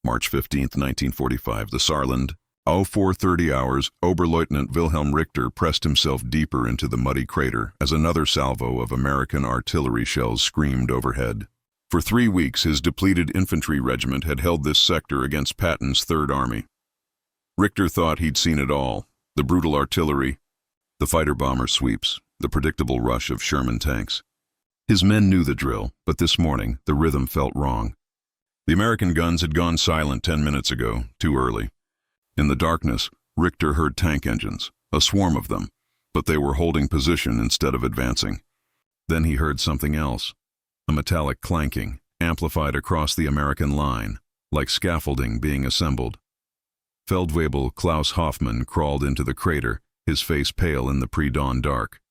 March 15, 1945, the Saarland. 0430 hours, Oberleutnant Wilhelm Richter pressed himself deeper into the muddy crater as another salvo of American artillery shells screamed overhead. For 3 weeks, his depleted infantry regiment had held this sector against Patton's Third Army. Richter thought he'd seen it all: the brutal artillery, the fighter-bomber sweeps, the predictable rush of Sherman tanks. His men knew the drill, but this morning the rhythm felt wrong. The American guns had gone silent 10 minutes ago, too early. In the darkness, Richter heard tank engines, a swarm of them, but they were holding position instead of advancing. Then he heard something else, a metallic clanking, amplified across the American line, like scaffolding being assembled. Feldwebel Klaus Hoffmann crawled into the crater, his face pale in the pre-dawn dark.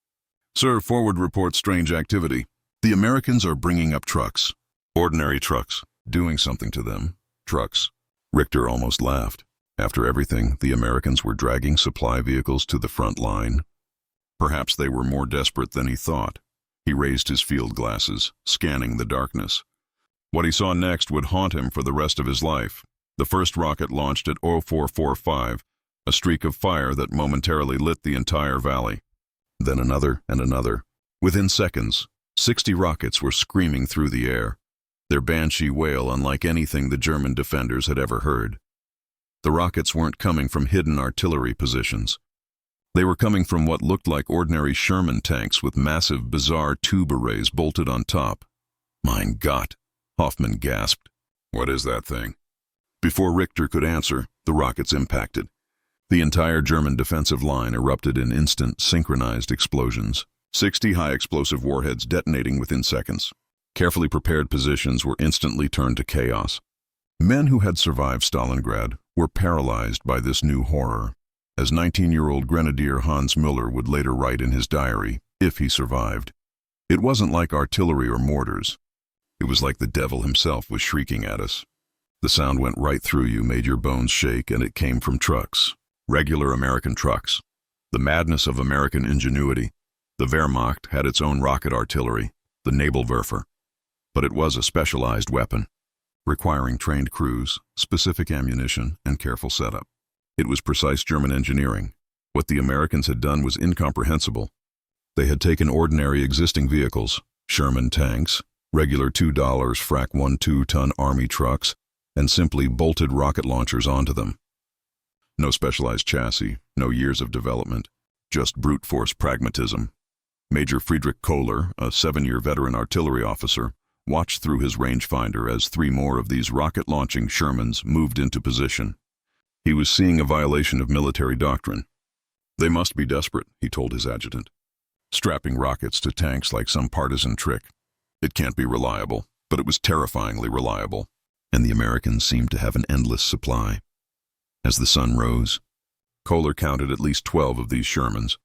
"Sir, forward reports strange activity. The Americans are bringing up trucks. Ordinary trucks. Doing something to them. Trucks." Richter almost laughed. After everything, the Americans were dragging supply vehicles to the front line. Perhaps they were more desperate than he thought. He raised his field glasses, scanning the darkness. What he saw next would haunt him for the rest of his life. The first rocket launched at 0445, a streak of fire that momentarily lit the entire valley. Then another and another. Within seconds, 60 rockets were screaming through the air, their banshee wail unlike anything the German defenders had ever heard. The rockets weren't coming from hidden artillery positions. They were coming from what looked like ordinary Sherman tanks with massive, bizarre tube arrays bolted on top. "Mein Gott," Hoffmann gasped. "What is that thing?" Before Richter could answer, the rockets impacted. The entire German defensive line erupted in instant, synchronized explosions. 60 high-explosive warheads detonating within seconds. Carefully prepared positions were instantly turned to chaos. Men who had survived Stalingrad were paralyzed by this new horror, as 19-year-old Grenadier Hans Müller would later write in his diary, if he survived. It wasn't like artillery or mortars. It was like the devil himself was shrieking at us. The sound went right through you, made your bones shake, and it came from trucks. Regular American trucks. The madness of American ingenuity. The Wehrmacht had its own rocket artillery, the Nebelwerfer. But it was a specialized weapon, requiring trained crews, specific ammunition, and careful setup. It was precise German engineering. What the Americans had done was incomprehensible. They had taken ordinary existing vehicles, Sherman tanks, regular $2 frac 1 2-ton army trucks, and simply bolted rocket launchers onto them. No specialized chassis, no years of development, just brute force pragmatism. Major Friedrich Kohler, a 7-year veteran artillery officer, watched through his rangefinder as 3 more of these rocket-launching Shermans moved into position. He was seeing a violation of military doctrine. "They must be desperate," he told his adjutant. "Strapping rockets to tanks like some partisan trick. It can't be reliable," but it was terrifyingly reliable. And the Americans seemed to have an endless supply. As the sun rose, Kohler counted at least 12 of these Shermans,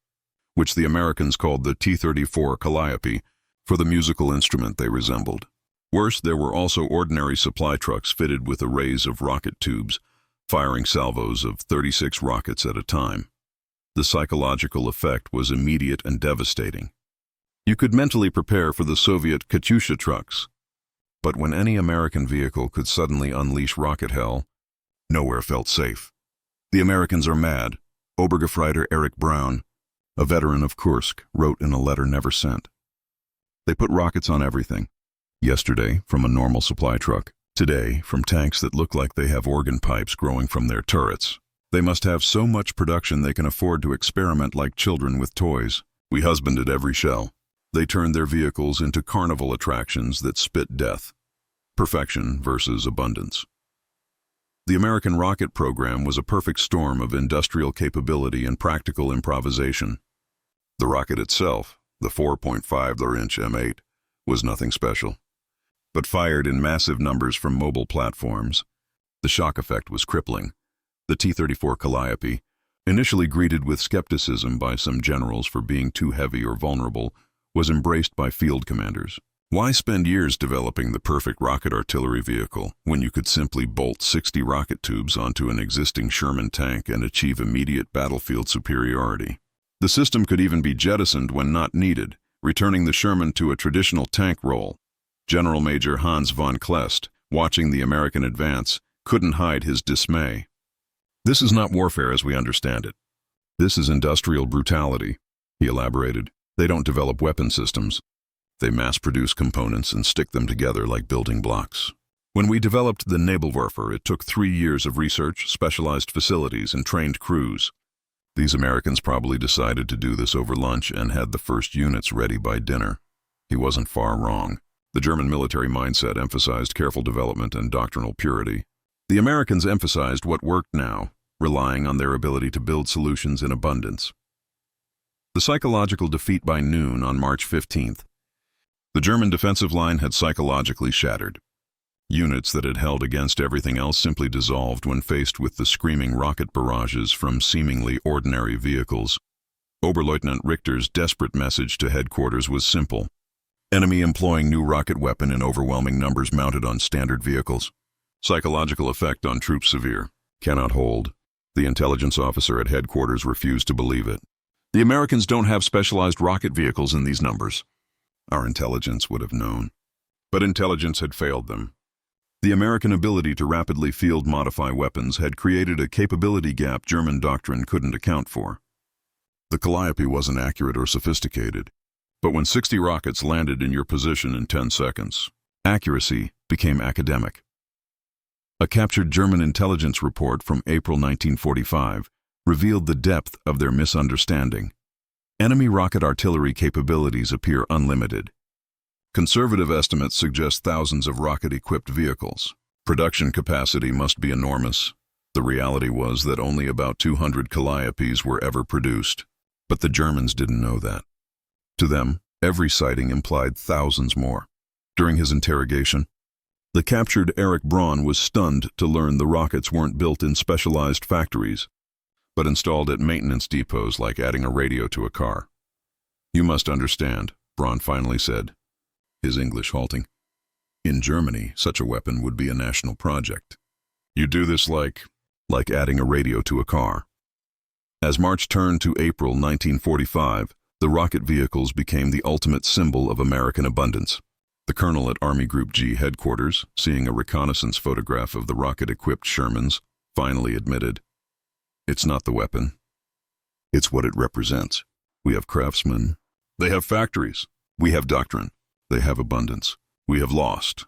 which the Americans called the T34 Calliope, for the musical instrument they resembled. Worse, there were also ordinary supply trucks fitted with arrays of rocket tubes, firing salvos of 36 rockets at a time. The psychological effect was immediate and devastating. You could mentally prepare for the Soviet Katyusha trucks. But when any American vehicle could suddenly unleash rocket hell, nowhere felt safe. "The Americans are mad," Obergefreiter Erich Braun, a veteran of Kursk, wrote in a letter never sent. "They put rockets on everything. Yesterday, from a normal supply truck. Today, from tanks that look like they have organ pipes growing from their turrets. They must have so much production they can afford to experiment like children with toys. We husbanded every shell. They turned their vehicles into carnival attractions that spit death. Perfection versus abundance." The American rocket program was a perfect storm of industrial capability and practical improvisation. The rocket itself, the 4.5-inch M8, was nothing special. But fired in massive numbers from mobile platforms, the shock effect was crippling. The T34 Calliope, initially greeted with skepticism by some generals for being too heavy or vulnerable, was embraced by field commanders. Why spend years developing the perfect rocket artillery vehicle when you could simply bolt 60 rocket tubes onto an existing Sherman tank and achieve immediate battlefield superiority? The system could even be jettisoned when not needed, returning the Sherman to a traditional tank role. General Major Hans von Kleist, watching the American advance, couldn't hide his dismay. "This is not warfare as we understand it. This is industrial brutality," he elaborated. "They don't develop weapon systems. They mass-produce components and stick them together like building blocks. When we developed the Nebelwerfer, it took 3 years of research, specialized facilities, and trained crews. These Americans probably decided to do this over lunch and had the first units ready by dinner." He wasn't far wrong. The German military mindset emphasized careful development and doctrinal purity. The Americans emphasized what worked now, relying on their ability to build solutions in abundance. The psychological defeat by noon on March 15th. The German defensive line had psychologically shattered. Units that had held against everything else simply dissolved when faced with the screaming rocket barrages from seemingly ordinary vehicles. Oberleutnant Richter's desperate message to headquarters was simple: enemy employing new rocket weapon in overwhelming numbers mounted on standard vehicles. Psychological effect on troops severe. Cannot hold. The intelligence officer at headquarters refused to believe it. "The Americans don't have specialized rocket vehicles in these numbers." Our intelligence would have known. But intelligence had failed them. The American ability to rapidly field-modify weapons had created a capability gap German doctrine couldn't account for. The Calliope wasn't accurate or sophisticated, but when 60 rockets landed in your position in 10 seconds, accuracy became academic. A captured German intelligence report from April 1945 revealed the depth of their misunderstanding. Enemy rocket artillery capabilities appear unlimited. Conservative estimates suggest thousands of rocket-equipped vehicles. Production capacity must be enormous. The reality was that only about 200 Calliopes were ever produced, but the Germans didn't know that. To them, every sighting implied thousands more. During his interrogation, the captured Erich Braun was stunned to learn the rockets weren't built in specialized factories, but installed at maintenance depots like adding a radio to a car. "You must understand," Braun finally said, his English halting. "In Germany, such a weapon would be a national project. You do this like adding a radio to a car." As March turned to April 1945, the rocket vehicles became the ultimate symbol of American abundance. The colonel at Army Group G headquarters, seeing a reconnaissance photograph of the rocket-equipped Shermans, finally admitted, "It's not the weapon. It's what it represents. We have craftsmen. They have factories. We have doctrine. They have abundance. We have lost."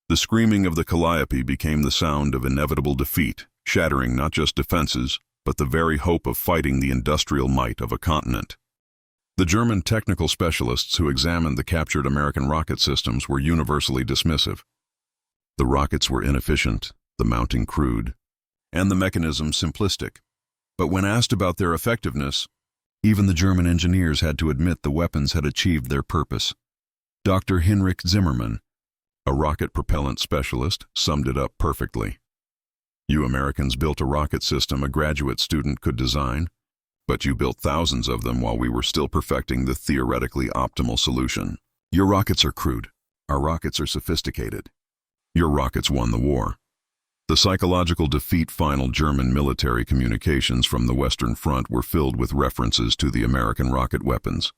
The screaming of the Calliope became the sound of inevitable defeat, shattering not just defenses, but the very hope of fighting the industrial might of a continent. The German technical specialists who examined the captured American rocket systems were universally dismissive. The rockets were inefficient, the mounting crude, and the mechanism simplistic. But when asked about their effectiveness, even the German engineers had to admit the weapons had achieved their purpose. Dr. Heinrich Zimmermann, a rocket propellant specialist, summed it up perfectly. "You Americans built a rocket system a graduate student could design, but you built thousands of them while we were still perfecting the theoretically optimal solution. Your rockets are crude. Our rockets are sophisticated. Your rockets won the war." The psychological defeat final German military communications from the Western Front were filled with references to the American rocket weapons.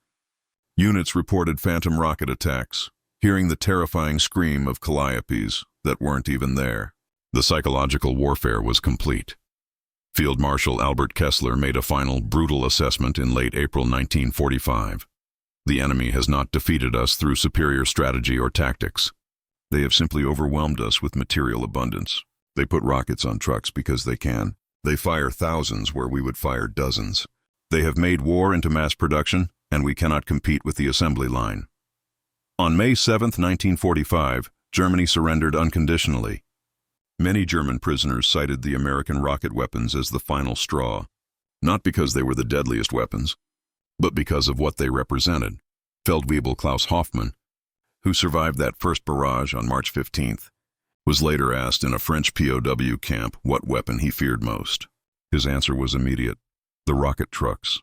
Units reported phantom rocket attacks, hearing the terrifying scream of Calliopes that weren't even there. The psychological warfare was complete. Field Marshal Albert Kessler made a final, brutal assessment in late April 1945. "The enemy has not defeated us through superior strategy or tactics. They have simply overwhelmed us with material abundance. They put rockets on trucks because they can. They fire thousands where we would fire dozens. They have made war into mass production, and we cannot compete with the assembly line." On May 7, 1945, Germany surrendered unconditionally. Many German prisoners cited the American rocket weapons as the final straw, not because they were the deadliest weapons, but because of what they represented. Feldwebel Klaus Hoffmann, who survived that first barrage on March 15th, was later asked in a French POW camp what weapon he feared most. His answer was immediate: the rocket trucks.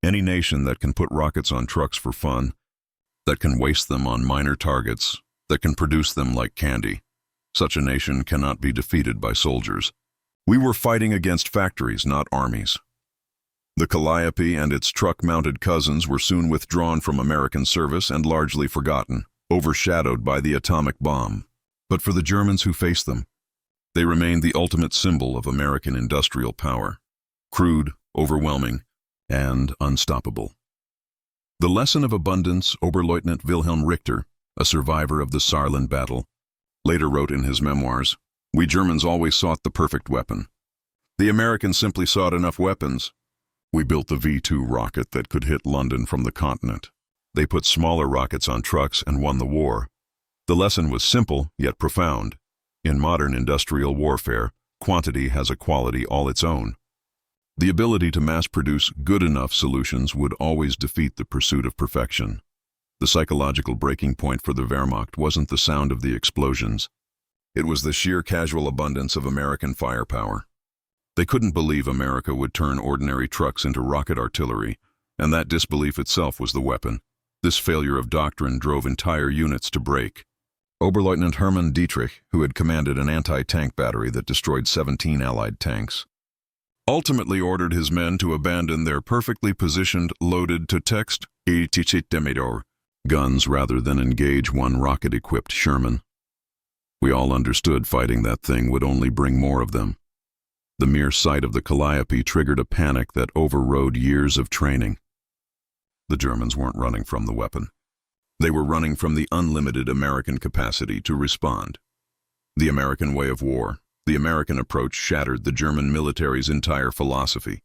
Any nation that can put rockets on trucks for fun, that can waste them on minor targets, that can produce them like candy, such a nation cannot be defeated by soldiers. We were fighting against factories, not armies. The Calliope and its truck-mounted cousins were soon withdrawn from American service and largely forgotten, overshadowed by the atomic bomb. But for the Germans who faced them, They remained the ultimate symbol of American industrial power, crude, overwhelming, and unstoppable. The lesson of abundance, Oberleutnant Wilhelm Richter, a survivor of the Saarland battle, later wrote in his memoirs, "We Germans always sought the perfect weapon. The Americans simply sought enough weapons. We built the V-2 rocket that could hit London from the continent. They put smaller rockets on trucks and won the war." The lesson was simple, yet profound. In modern industrial warfare, quantity has a quality all its own. The ability to mass-produce good enough solutions would always defeat the pursuit of perfection. The psychological breaking point for the Wehrmacht wasn't the sound of the explosions. It was the sheer casual abundance of American firepower. They couldn't believe America would turn ordinary trucks into rocket artillery, and that disbelief itself was the weapon. This failure of doctrine drove entire units to break. Oberleutnant Hermann Dietrich, who had commanded an anti-tank battery that destroyed 17 Allied tanks, ultimately ordered his men to abandon their perfectly positioned, loaded to text guns rather than engage one rocket-equipped Sherman. We all understood fighting that thing would only bring more of them. The mere sight of the Calliope triggered a panic that overrode years of training. The Germans weren't running from the weapon. They were running from the unlimited American capacity to respond. The American way of war, the American approach shattered the German military's entire philosophy.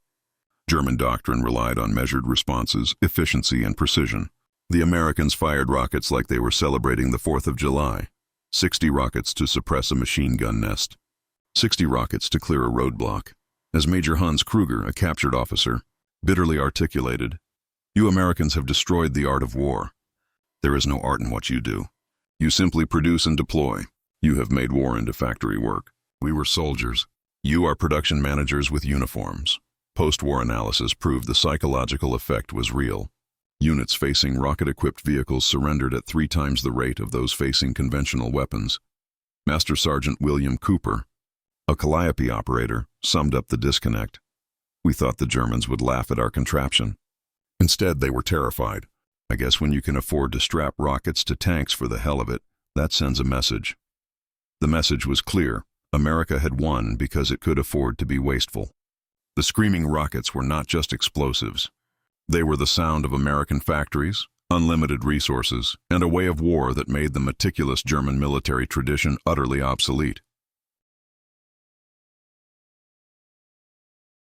German doctrine relied on measured responses, efficiency, and precision. The Americans fired rockets like they were celebrating the 4th of July. 60 rockets to suppress a machine gun nest. 60 rockets to clear a roadblock. As Major Hans Kruger, a captured officer, bitterly articulated, "You Americans have destroyed the art of war. There is no art in what you do. You simply produce and deploy. You have made war into factory work. We were soldiers. You are production managers with uniforms." Post-war analysis proved the psychological effect was real. Units facing rocket-equipped vehicles surrendered at 3 times the rate of those facing conventional weapons. Master Sergeant William Cooper, a Calliope operator, summed up the disconnect. "We thought the Germans would laugh at our contraption. Instead, they were terrified. I guess when you can afford to strap rockets to tanks for the hell of it, that sends a message." The message was clear. America had won because it could afford to be wasteful. The screaming rockets were not just explosives. They were the sound of American factories, unlimited resources, and a way of war that made the meticulous German military tradition utterly obsolete.